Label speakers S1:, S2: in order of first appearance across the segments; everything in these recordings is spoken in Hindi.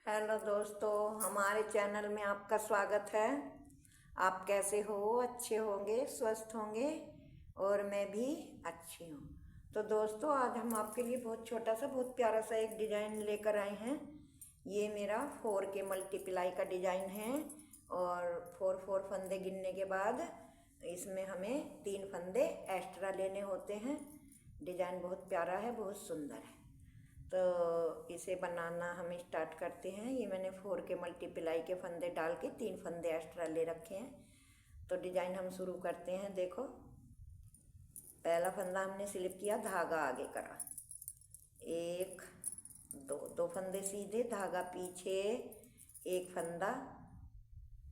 S1: हेलो दोस्तों, हमारे चैनल में आपका स्वागत है। आप कैसे हो? अच्छे होंगे, स्वस्थ होंगे और मैं भी अच्छी हूँ। तो दोस्तों, आज हम आपके लिए बहुत छोटा सा, बहुत प्यारा सा एक डिज़ाइन लेकर आए हैं। ये मेरा 4 के मल्टीप्लाई का डिज़ाइन है और 4 फंदे गिनने के बाद इसमें हमें 3 फंदे एक्स्ट्रा लेने होते हैं। डिज़ाइन बहुत प्यारा है, बहुत सुंदर है। तो इसे बनाना हम स्टार्ट करते हैं। ये मैंने 4 के मल्टीप्लाई के फंदे डाल के 3 फंदे एक्स्ट्रा ले रखे हैं। तो डिज़ाइन हम शुरू करते हैं। देखो, पहला फंदा हमने स्लिप किया, धागा आगे करा, 1 2 फंदे सीधे, धागा पीछे, एक फंदा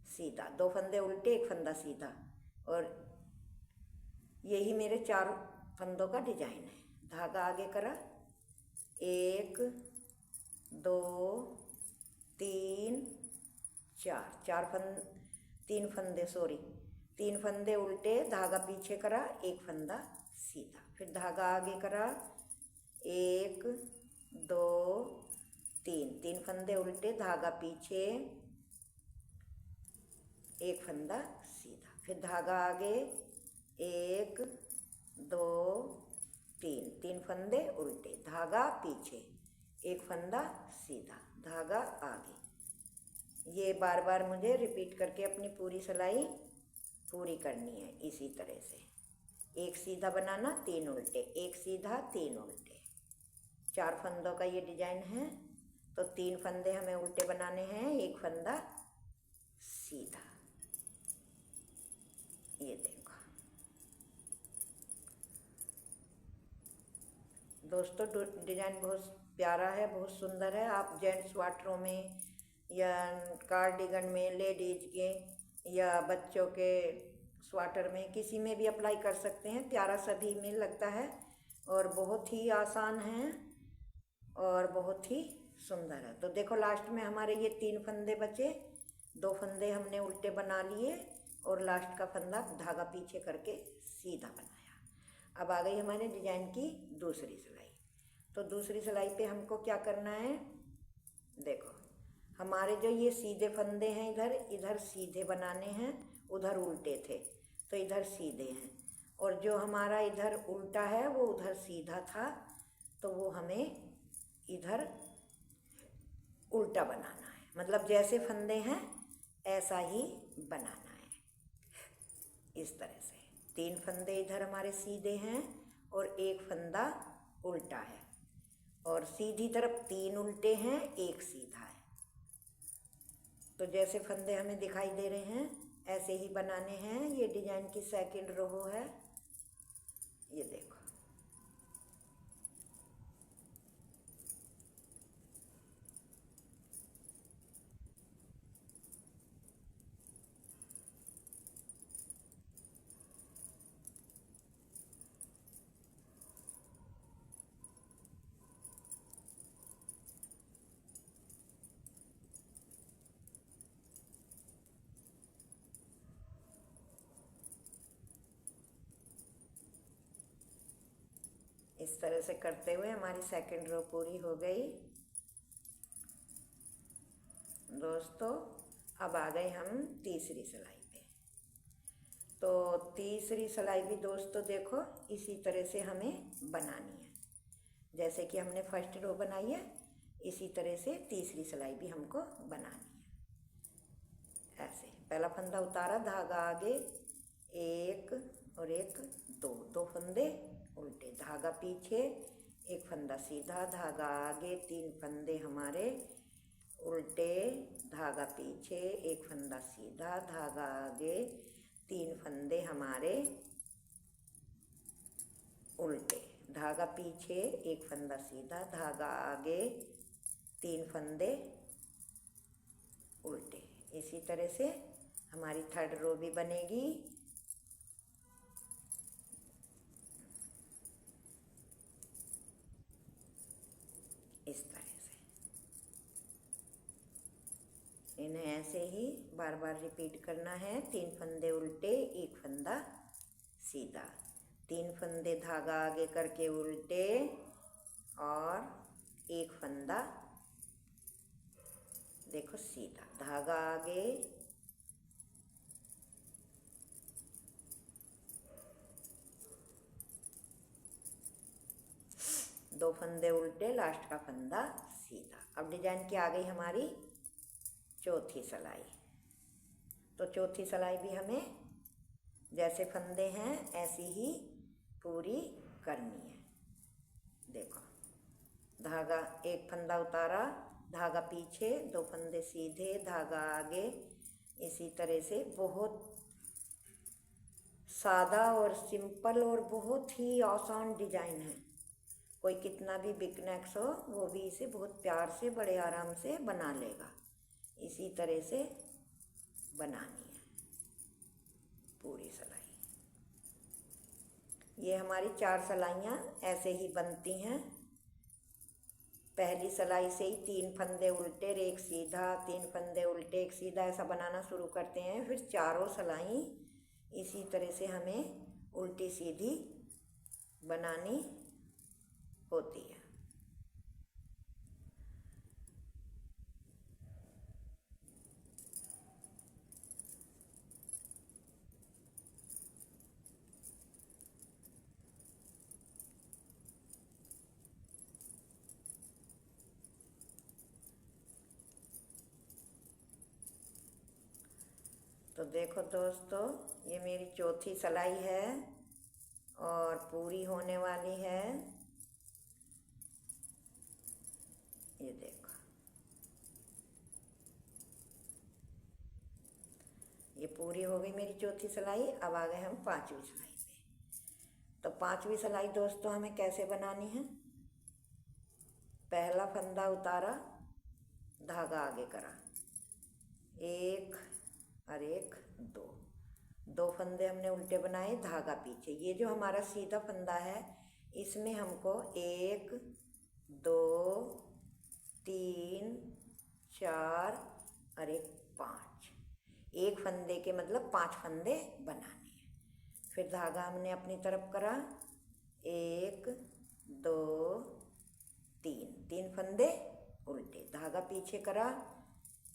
S1: सीधा, 2 फंदे उल्टे, एक फंदा सीधा। और यही मेरे 4 फंदों का डिज़ाइन है। धागा आगे करा, 1 2 3 4 3 फंदे, सॉरी 3 फंदे उल्टे, धागा पीछे करा, एक फंदा सीधा, फिर धागा आगे करा, 1 2 3 फंदे उल्टे, धागा पीछे, एक फंदा सीधा, फिर धागा आगे, 1 2 3 फंदे उल्टे, धागा पीछे, एक फंदा सीधा, धागा आगे। ये बार बार मुझे रिपीट करके अपनी पूरी सिलाई पूरी करनी है। इसी तरह से एक सीधा बनाना, 3 उल्टे, एक सीधा, 3 उल्टे। 4 फंदों का ये डिज़ाइन है। तो 3 फंदे हमें उल्टे बनाने हैं, एक फंदा सीधा। ये देखो दोस्तों, डिज़ाइन बहुत प्यारा है, बहुत सुंदर है। आप जेंट्स स्वाटरों में या कार्डिगन में, लेडीज के या बच्चों के स्वाटर में, किसी में भी अप्लाई कर सकते हैं। प्यारा सभी में लगता है और बहुत ही आसान है और बहुत ही सुंदर है। तो देखो, लास्ट में हमारे ये 3 फंदे बचे, 2 फंदे हमने उल्टे बना लिए और लास्ट का फंदा धागा पीछे करके सीधा बनाया। अब आ गई हमारे डिज़ाइन की दूसरी सिलाई। तो दूसरी सिलाई पे हमको क्या करना है? देखो, हमारे जो ये सीधे फंदे हैं, इधर सीधे बनाने हैं, उधर उल्टे थे, तो इधर सीधे हैं। और जो हमारा इधर उल्टा है वो उधर सीधा था, तो वो हमें इधर उल्टा बनाना है। मतलब जैसे फंदे हैं ऐसा ही बनाना है। इस तरह से 3 फंदे इधर हमारे सीधे हैं और एक फंदा उल्टा है, और सीधी तरफ 3 उल्टे हैं, एक सीधा है। तो जैसे फंदे हमें दिखाई दे रहे हैं ऐसे ही बनाने हैं। ये डिज़ाइन की सेकंड रो है। ये देखो, इस तरह से करते हुए हमारी सेकंड रो पूरी हो गई। दोस्तों, अब आ गए हम तीसरी सिलाई पे। तो तीसरी सिलाई भी दोस्तों देखो, इसी तरह से हमें बनानी है। जैसे कि हमने फर्स्ट रो बनाई है, इसी तरह से तीसरी सिलाई भी हमको बनानी है। ऐसे पहला फंदा उतारा, धागा आगे, 1 और 1 2 फंदे उल्टे, धागा पीछे, एक फंदा सीधा, धागा आगे, 3 फंदे हमारे उल्टे, धागा पीछे, एक फंदा सीधा, धागा आगे, 3 फंदे हमारे उल्टे, धागा पीछे, एक फंदा सीधा, धागा आगे, 3 फंदे उल्टे। इसी तरह से हमारी थर्ड रो भी बनेगी। इस तरह से इन्हें ऐसे ही बार बार रिपीट करना है। 3 फंदे उल्टे, एक फंदा सीधा, 3 फंदे धागा आगे करके उल्टे और एक फंदा देखो सीधा धागा आगे, दो फंदे उल्टे, लास्ट का फंदा सीधा। अब डिजाइन की आ गई हमारी चौथी सिलाई। तो चौथी सिलाई भी हमें जैसे फंदे हैं ऐसी ही पूरी करनी है। देखो धागा, एक फंदा उतारा, धागा पीछे, दो फंदे सीधे, धागा आगे। इसी तरह से बहुत सादा और सिंपल और बहुत ही आसान डिजाइन है। कोई कितना भी बिगनर्स हो वो भी इसे बहुत प्यार से बड़े आराम से बना लेगा। इसी तरह से बनानी है पूरी सिलाई। ये हमारी 4 सिलाइयाँ ऐसे ही बनती हैं। पहली सिलाई से ही 3 फंदे उल्टे, एक सीधा, 3 फंदे उल्टे, एक सीधा, ऐसा बनाना शुरू करते हैं। फिर चारों सिलाई इसी तरह से हमें उल्टी सीधी बनानी होती है। तो देखो दोस्तों, ये मेरी चौथी सिलाई है और पूरी होने वाली है। ये देखो, ये पूरी हो गई मेरी चौथी सिलाई। अब आ गए हम 5वीं सिलाई पे। तो 5वीं सिलाई दोस्तों हमें कैसे बनानी है? पहला फंदा उतारा, धागा आगे करा, एक और एक, दो फंदे हमने उल्टे बनाए, धागा पीछे। ये जो हमारा सीधा फंदा है इसमें हमको 1 2 3 4 और एक 5, एक फंदे के मतलब 5 फंदे बनाने हैं। फिर धागा हमने अपनी तरफ करा, 1 2 3 फंदे उल्टे, धागा पीछे करा,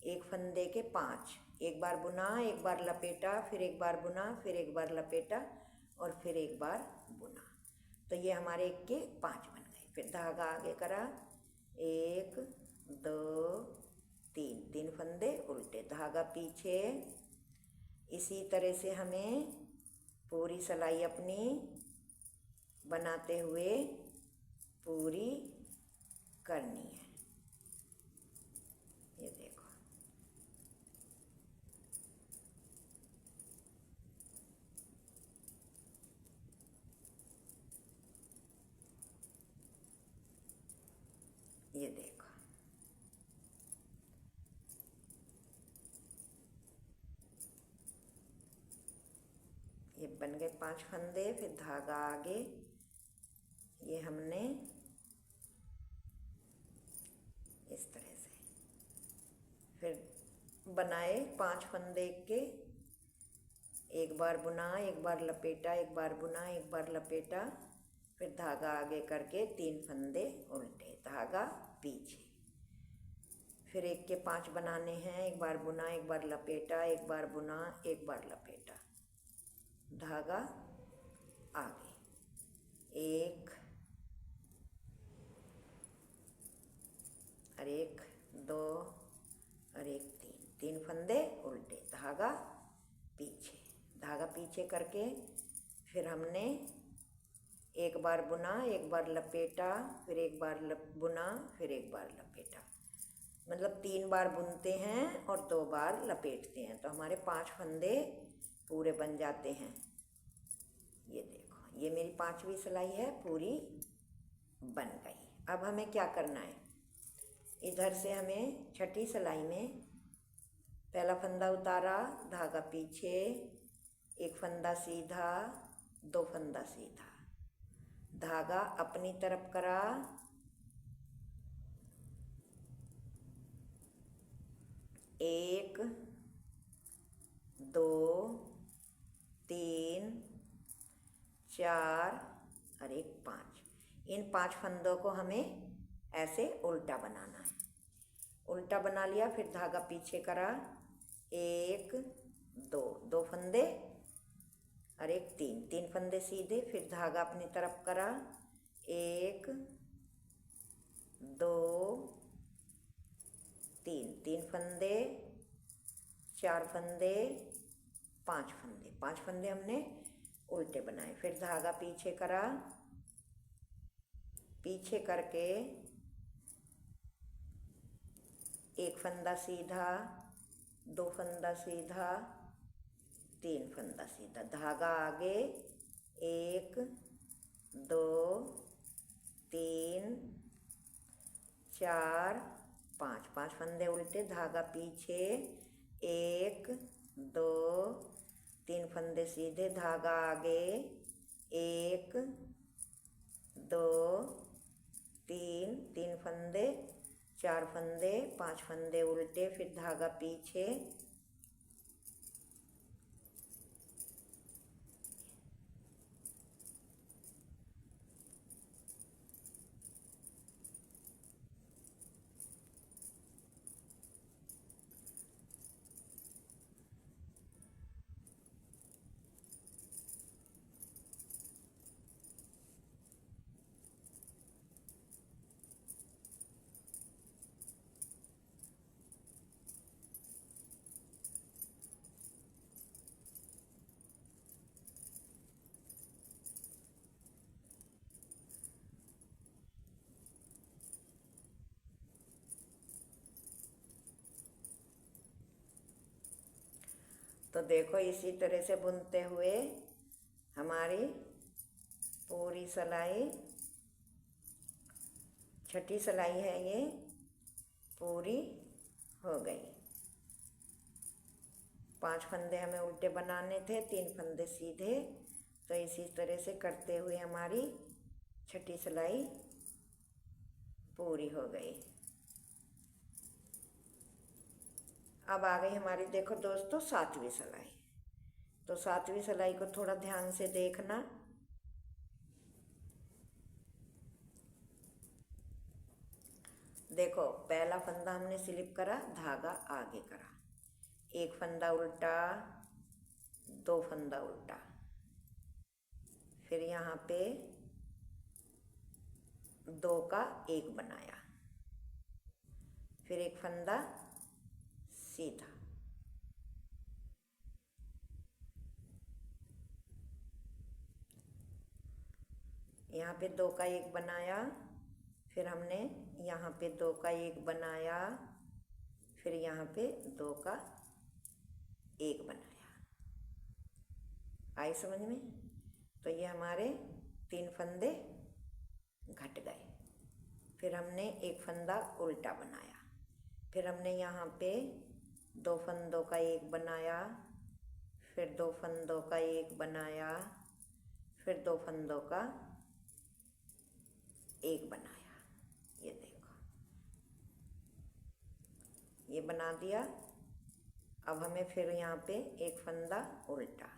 S1: एक फंदे के 5, एक बार बुना, एक बार लपेटा, फिर एक बार बुना, फिर एक बार लपेटा और फिर एक बार बुना। तो ये हमारे 1 के 5 बन गए। फिर धागा आगे करा, 1 2 3 फंदे उल्टे, धागा पीछे। इसी तरह से हमें पूरी सिलाई अपनी बनाते हुए पूरी करनी है। ये देखो, ये देखो, ये बन गए 5 फंदे। फिर धागा आगे, ये हमने इस तरह से फिर बनाए 5 फंदे के, एक बार बुना, एक बार लपेटा, एक बार बुना, एक बार लपेटा, फिर धागा आगे करके 3 फंदे उल्टे, धागा पीछे। फिर 1 के 5 बनाने हैं, एक बार बुना, एक बार लपेटा, एक बार बुना, एक बार लपेटा, धागा आगे, 1 और एक, 2 और एक, 3 फंदे उल्टे, धागा पीछे। धागा पीछे करके फिर हमने एक बार बुना, एक बार लपेटा, फिर एक बार बुना, फिर एक बार लपेटा, मतलब 3 बार बुनते हैं और 2 बार लपेटते हैं। तो हमारे 5 फंदे पूरे बन जाते हैं। ये देखो, ये मेरी 5वीं सिलाई है, पूरी बन गई। अब हमें क्या करना है? इधर से हमें छठी सिलाई में पहला फंदा उतारा, धागा पीछे, एक फंदा सीधा, 2 फंदा सीधा, धागा अपनी तरफ करा, 1 2 3 4 और एक 5। इन 5 फंदों को हमें ऐसे उल्टा बनाना है। उल्टा बना लिया, फिर धागा पीछे करा, एक दो, दो फंदे और एक तीन, तीन फंदे सीधे, फिर धागा अपनी तरफ करा, एक दो तीन, तीन फंदे, चार फंदे, पांच फंदे, पांच फंदे हमने उल्टे बनाए, फिर धागा पीछे करा, पीछे करके एक फंदा सीधा, दो फंदा सीधा, तीन फंदा सीधा, धागा आगे, एक दो तीन चार पाँच, पांच फंदे उल्टे, धागा पीछे, एक दो तीन फंदे सीधे, धागा आगे, एक दो तीन, तीन फंदे, चार फंदे, पांच फंदे उल्टे, फिर धागा पीछे, तो देखो इसी तरह से बुनते हुए हमारी पूरी सिलाई, छठी सिलाई है ये, पूरी हो गई। पांच फंदे हमें उल्टे बनाने थे, तीन फंदे सीधे, तो इसी तरह से करते हुए हमारी छठी सिलाई पूरी हो गई। अब आ गई हमारी, देखो दोस्तों, सातवीं सिलाई। तो सातवीं सिलाई को थोड़ा ध्यान से देखना। देखो पहला फंदा हमने स्लिप करा, धागा आगे करा, एक फंदा उल्टा, दो फंदा उल्टा, फिर यहाँ पे दो का एक बनाया, फिर एक फंदा सीधा, यहाँ पे दो का एक बनाया, फिर हमने यहाँ पे दो का एक बनाया, फिर यहाँ पे दो का एक बनाया। आई समझ में? तो ये हमारे तीन फंदे घट गए। फिर हमने एक फंदा उल्टा बनाया, फिर हमने यहाँ पे दो फंदों का एक बनाया, फिर दो फंदों का एक बनाया, फिर दो फंदों का एक बनाया। ये देखो, ये बना दिया। अब हमें फिर यहाँ पे एक फंदा उल्टा,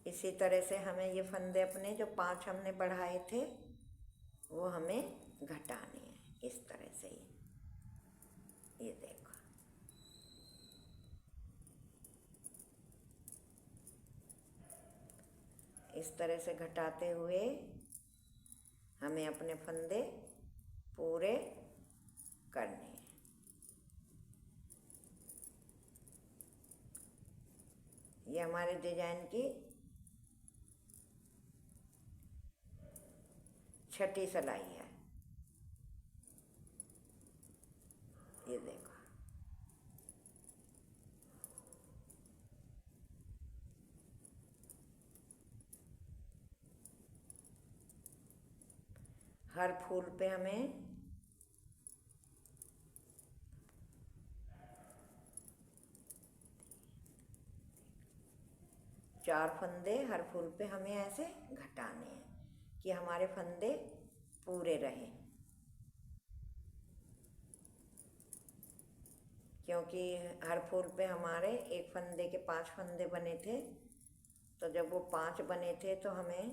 S1: इसी तरह से हमें ये फंदे अपने जो पांच हमने बढ़ाए थे वो हमें घटाने हैं, इस तरह से ये देखो। इस तरह से घटाते हुए हमें अपने फंदे पूरे करने हैं। ये हमारे डिजाइन की छठी सिलाई है। ये देखो, हर फूल पे हमें 4 फंदे हर फूल पे हमें ऐसे घटाने हैं कि हमारे फंदे पूरे रहें, क्योंकि हर फूल पे हमारे एक फंदे के 5 फंदे बने थे। तो जब वो 5 बने थे तो हमें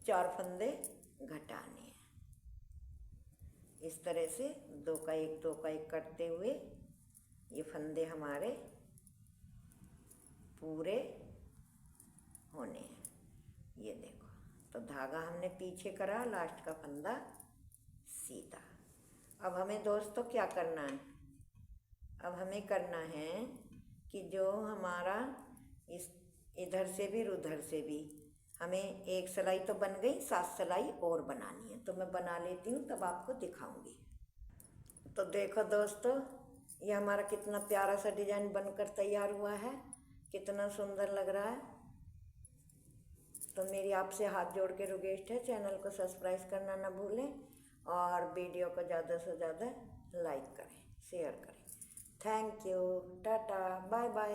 S1: 4 फंदे घटाने हैं। इस तरह से 2 का 1 2 का 1 करते हुए ये फंदे हमारे पूरे होने हैं। ये देखो, तो धागा हमने पीछे करा, लास्ट का फंदा सीधा। अब हमें दोस्तों क्या करना है, अब हमें करना है कि जो हमारा इस इधर से भी उधर से भी हमें एक सिलाई तो बन गई, 7 सिलाई और बनानी है। तो मैं बना लेती हूँ, तब आपको दिखाऊंगी। तो देखो दोस्तों, ये हमारा कितना प्यारा सा डिजाइन बनकर तैयार हुआ है, कितना सुंदर लग रहा है। तो मेरी आपसे हाथ जोड़ के रिक्वेस्ट है, चैनल को सब्सक्राइब करना ना भूलें और वीडियो को ज़्यादा से ज़्यादा लाइक करें, शेयर करें। Thank you, tata, bye bye.